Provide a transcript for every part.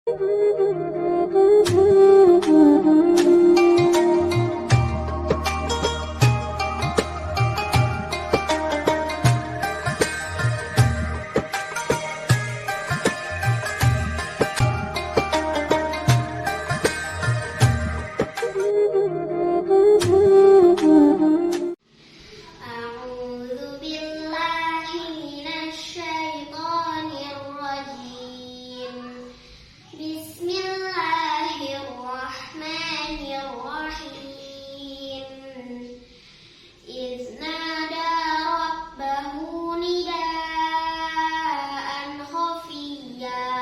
أعوذ بالله من الشيطان الرجيم. بسم الله الرحمن الرحيم. إذ نادى ربه نداء خفيا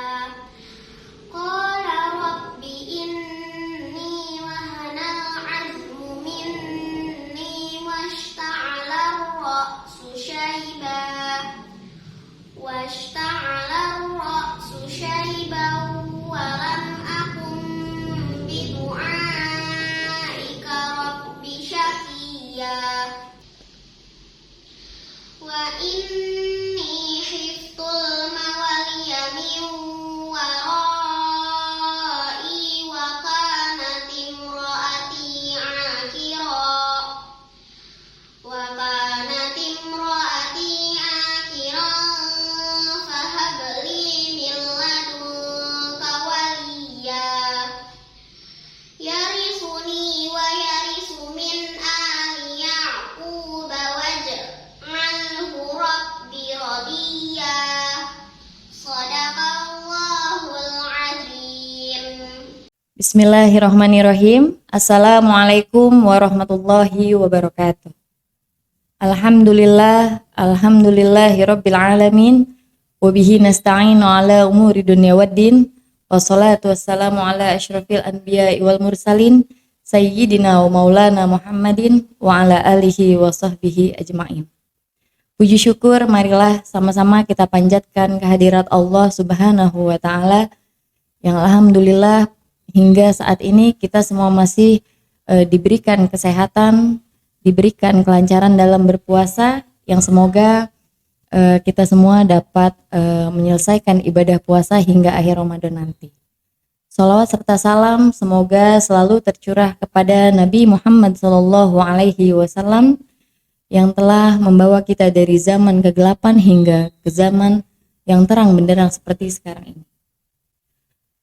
قال رب إني وهن العظم مني واشتعل الرأس شيبا ولم أكن بدعائك رب شقيا وإني خفت الموالي من ورائي وكانت امرأتي عاقرا فهب لي من لدنك وليا يرثني ويرث من آل يعقوب واجعله رب رضيا. صدق الله العظيم. Bismillahirrahmanirrahim. Assalamualaikum warahmatullahi wabarakatuh. Alhamdulillahirabbil alamin. Wabihi nasta'inu ala umuri dunya waddin. Wassalatu wassalamu ala asyrafil anbiya'i wal mursalin sayyidina wa maulana Muhammadin wa ala alihi wa sahbihi ajma'in. Puji syukur marilah sama-sama kita panjatkan kehadirat Allah Subhanahu wa taala yang alhamdulillah hingga saat ini kita semua masih diberikan kesehatan, diberikan kelancaran dalam berpuasa, yang semoga kita semua dapat menyelesaikan ibadah puasa hingga akhir Ramadan nanti. Shalawat serta salam semoga selalu tercurah kepada Nabi Muhammad SAW yang telah membawa kita dari zaman kegelapan hingga ke zaman yang terang benderang seperti sekarang ini.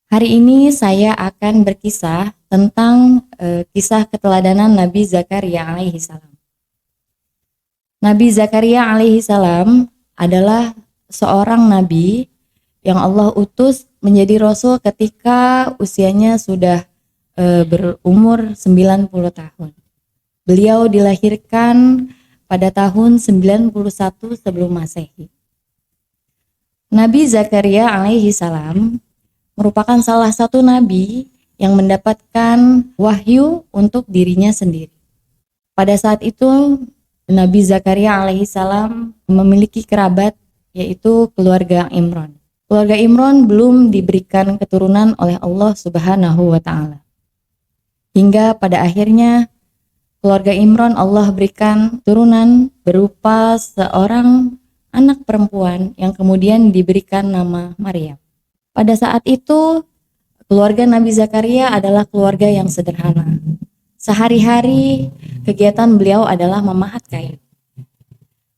Hari ini saya akan berkisah tentang kisah keteladanan Nabi Zakaria alaihi salam. Nabi Zakaria alaihi salam adalah seorang nabi yang Allah utus menjadi rasul ketika usianya sudah berumur 90 tahun. Beliau dilahirkan pada tahun 91 sebelum Masehi. Nabi Zakaria alaihi salam merupakan salah satu nabi yang mendapatkan wahyu untuk dirinya sendiri. Pada saat itu Nabi Zakaria alaihi salam memiliki kerabat yaitu keluarga Imran. Keluarga Imran belum diberikan keturunan oleh Allah Subhanahu wa taala. Hingga pada akhirnya keluarga Imran Allah berikan turunan berupa seorang anak perempuan yang kemudian diberikan nama Maryam. Pada saat itu, keluarga Nabi Zakaria adalah keluarga yang sederhana. Sehari-hari kegiatan beliau adalah memahat kain.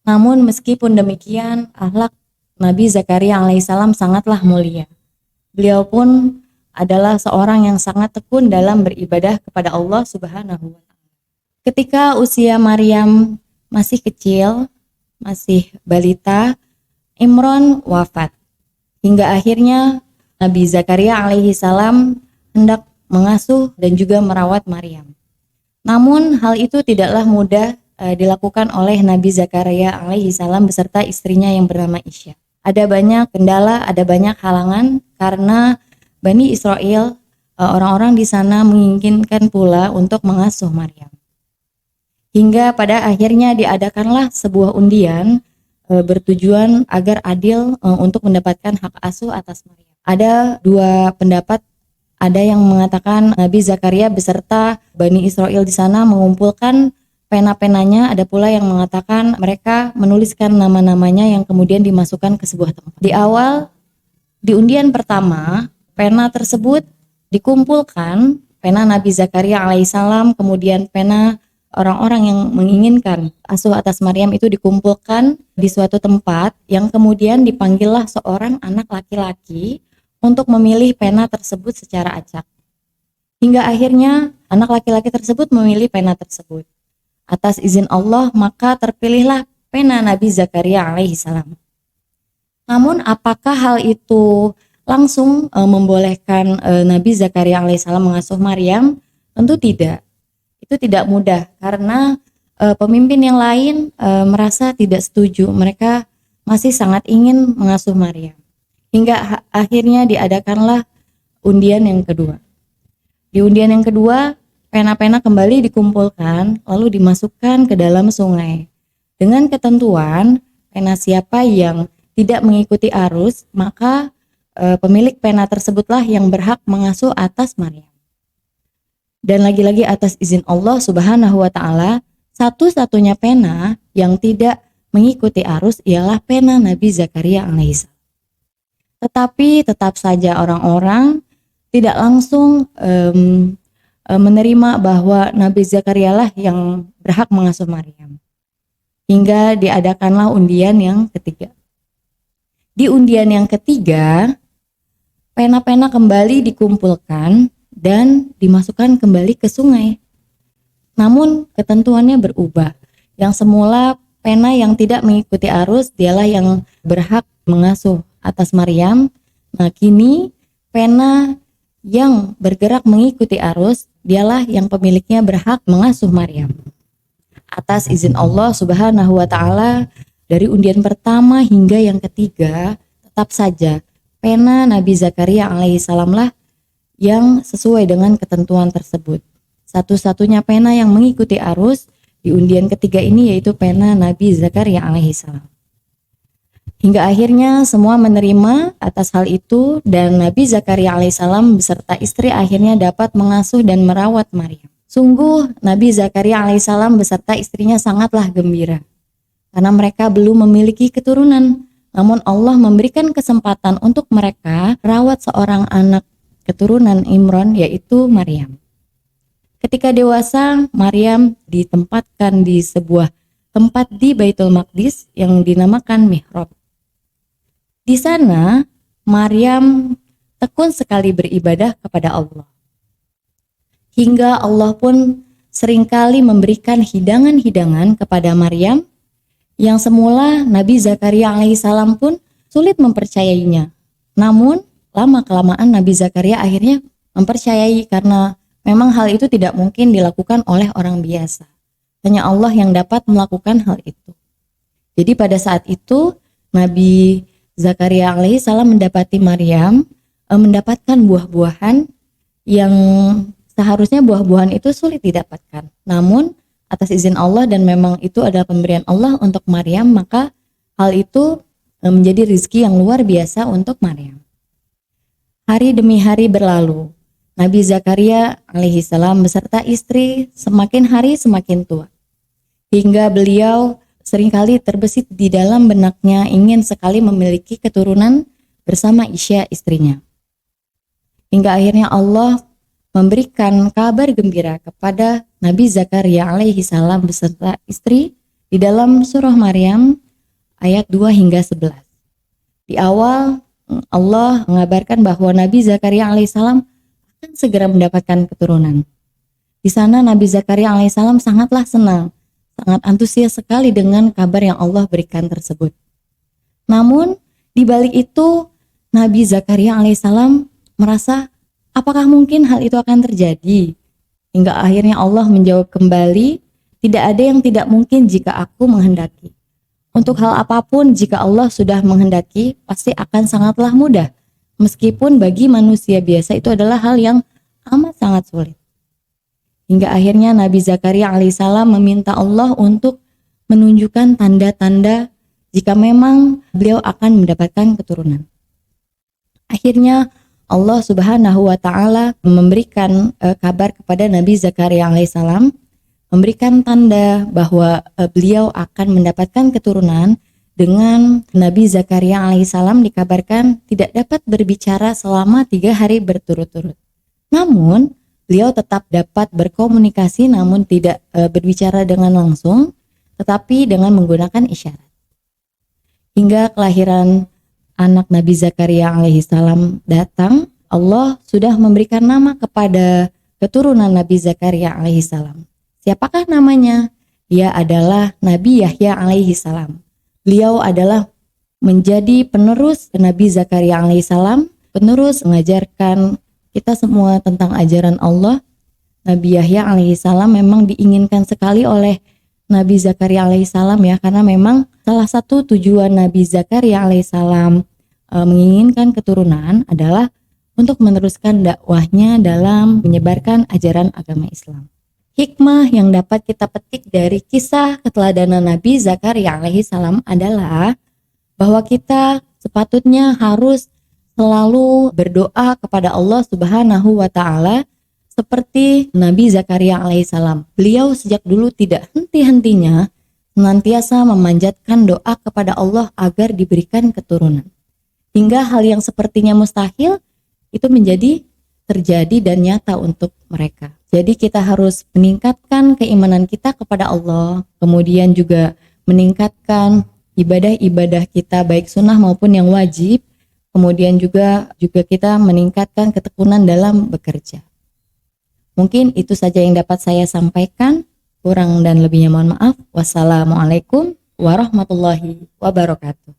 Namun meskipun demikian, akhlak Nabi Zakaria alaihissalam sangatlah mulia. Beliau pun adalah seorang yang sangat tekun dalam beribadah kepada Allah Subhanahu wa taala. Ketika usia Maryam masih kecil, masih balita, Imran wafat. Hingga akhirnya Nabi Zakaria alaihi salam hendak mengasuh dan juga merawat Maryam. Namun hal itu tidaklah mudah dilakukan oleh Nabi Zakaria alaihi salam beserta istrinya yang bernama Isya. Ada banyak kendala, ada banyak halangan karena Bani Israel, orang-orang di sana menginginkan pula untuk mengasuh Maryam. Hingga pada akhirnya diadakanlah sebuah undian bertujuan agar adil untuk mendapatkan hak asuh atas Maryam. Ada dua pendapat, ada yang mengatakan Nabi Zakaria beserta Bani Israel di sana mengumpulkan pena-penanya, ada pula yang mengatakan mereka menuliskan nama-namanya yang kemudian dimasukkan ke sebuah tempat. Di awal, di undian pertama, pena tersebut dikumpulkan, pena Nabi Zakaria alaihissalam, kemudian pena orang-orang yang menginginkan asuh atas Maryam itu dikumpulkan di suatu tempat yang kemudian dipanggillah seorang anak laki-laki untuk memilih pena tersebut secara acak. Hingga akhirnya anak laki-laki tersebut memilih pena tersebut. Atas izin Allah maka terpilihlah pena Nabi Zakaria alaihissalam. Namun apakah hal itu langsung membolehkan Nabi Zakaria alaihissalam mengasuh Maryam? Tentu tidak. Itu tidak mudah karena pemimpin yang lain merasa tidak setuju. Mereka masih sangat ingin mengasuh Maryam. Hingga akhirnya diadakanlah undian yang kedua. Di undian yang kedua, pena-pena kembali dikumpulkan lalu dimasukkan ke dalam sungai. Dengan ketentuan, pena siapa yang tidak mengikuti arus, maka pemilik pena tersebutlah yang berhak mengasuh atas Maryam. Dan lagi-lagi atas izin Allah Subhanahu wa Ta'ala, satu-satunya pena yang tidak mengikuti arus ialah pena Nabi Zakaria alaihissalam. Tetapi tetap saja orang-orang tidak langsung menerima bahwa Nabi Zakaria lah yang berhak mengasuh Maryam. Hingga diadakanlah undian yang ketiga. Di undian yang ketiga, pena-pena kembali dikumpulkan dan dimasukkan kembali ke sungai. Namun ketentuannya berubah. Yang semula pena yang tidak mengikuti arus dialah yang berhak mengasuh atas Maryam. Nah, kini pena yang bergerak mengikuti arus dialah yang pemiliknya berhak mengasuh Maryam. Atas izin Allah Subhanahu wa Ta'ala, dari undian pertama hingga yang ketiga, tetap saja pena Nabi Zakaria alaihissalam lah yang sesuai dengan ketentuan tersebut. Satu-satunya pena yang mengikuti arus di undian ketiga ini yaitu pena Nabi Zakaria alaihissalam. Hingga akhirnya semua menerima atas hal itu dan Nabi Zakaria alaihissalam beserta istri akhirnya dapat mengasuh dan merawat Maryam. Sungguh Nabi Zakaria alaihissalam beserta istrinya sangatlah gembira karena mereka belum memiliki keturunan. Namun Allah memberikan kesempatan untuk mereka rawat seorang anak keturunan Imran yaitu Maryam. Ketika dewasa, Maryam ditempatkan di sebuah tempat di Baitul Maqdis yang dinamakan mihrab. Di sana Maryam tekun sekali beribadah kepada Allah. Hingga Allah pun seringkali memberikan hidangan-hidangan kepada Maryam yang semula Nabi Zakaria alaihissalam pun sulit mempercayainya. Namun lama-kelamaan Nabi Zakaria akhirnya mempercayai karena memang hal itu tidak mungkin dilakukan oleh orang biasa. Hanya Allah yang dapat melakukan hal itu. Jadi pada saat itu Nabi Zakaria alaihissalam mendapati Maryam mendapatkan buah-buahan yang seharusnya buah-buahan itu sulit didapatkan. Namun atas izin Allah dan memang itu adalah pemberian Allah untuk Maryam, maka hal itu menjadi rezeki yang luar biasa untuk Maryam. Hari demi hari berlalu. Nabi Zakaria alaihissalam beserta istri semakin hari semakin tua. Hingga beliau seringkali terbesit di dalam benaknya ingin sekali memiliki keturunan bersama Isya istrinya. Hingga akhirnya Allah memberikan kabar gembira kepada Nabi Zakaria alaihissalam beserta istri di dalam surah Maryam ayat 2 hingga 11. Di awal Allah mengabarkan bahwa Nabi Zakaria alaihissalam akan segera mendapatkan keturunan. Di sana Nabi Zakaria alaihissalam sangatlah senang, sangat antusias sekali dengan kabar yang Allah berikan tersebut. Namun di balik itu Nabi Zakaria alaihissalam merasa apakah mungkin hal itu akan terjadi? Hingga akhirnya Allah menjawab kembali, tidak ada yang tidak mungkin jika aku menghendaki. Untuk hal apapun jika Allah sudah menghendaki, pasti akan sangatlah mudah. Meskipun bagi manusia biasa itu adalah hal yang amat sangat sulit. Hingga akhirnya Nabi Zakaria alaihissalam meminta Allah untuk menunjukkan tanda-tanda jika memang beliau akan mendapatkan keturunan. Akhirnya Allah Subhanahu wa Ta'ala memberikan kabar kepada Nabi Zakaria alaihissalam, memberikan tanda bahwa beliau akan mendapatkan keturunan dengan Nabi Zakaria alaihissalam dikabarkan tidak dapat berbicara selama 3 hari berturut-turut. Namun, beliau tetap dapat berkomunikasi namun tidak berbicara dengan langsung, tetapi dengan menggunakan isyarat. Hingga kelahiran anak Nabi Zakaria alaihissalam datang, Allah sudah memberikan nama kepada keturunan Nabi Zakaria alaihissalam. Siapakah namanya? Dia adalah Nabi Yahya alaihissalam. Beliau adalah menjadi penerus Nabi Zakaria alaihissalam, penerus mengajarkan kita semua tentang ajaran Allah. Nabi Yahya alaihissalam memang diinginkan sekali oleh Nabi Zakaria alaihissalam ya, karena memang salah satu tujuan Nabi Zakaria alaihissalam menginginkan keturunan adalah untuk meneruskan dakwahnya dalam menyebarkan ajaran agama Islam. Hikmah yang dapat kita petik dari kisah keteladanan Nabi Zakaria alaihissalam adalah bahwa kita sepatutnya harus selalu berdoa kepada Allah Subhanahu wa taala seperti Nabi Zakaria alaihissalam. Beliau sejak dulu tidak henti-hentinya senantiasa memanjatkan doa kepada Allah agar diberikan keturunan. Hingga hal yang sepertinya mustahil itu menjadi terjadi dan nyata untuk mereka. Jadi kita harus meningkatkan keimanan kita kepada Allah, kemudian juga meningkatkan ibadah-ibadah kita baik sunnah maupun yang wajib, kemudian juga kita meningkatkan ketekunan dalam bekerja. Mungkin itu saja yang dapat saya sampaikan, kurang dan lebihnya mohon maaf. Wassalamualaikum warahmatullahi wabarakatuh.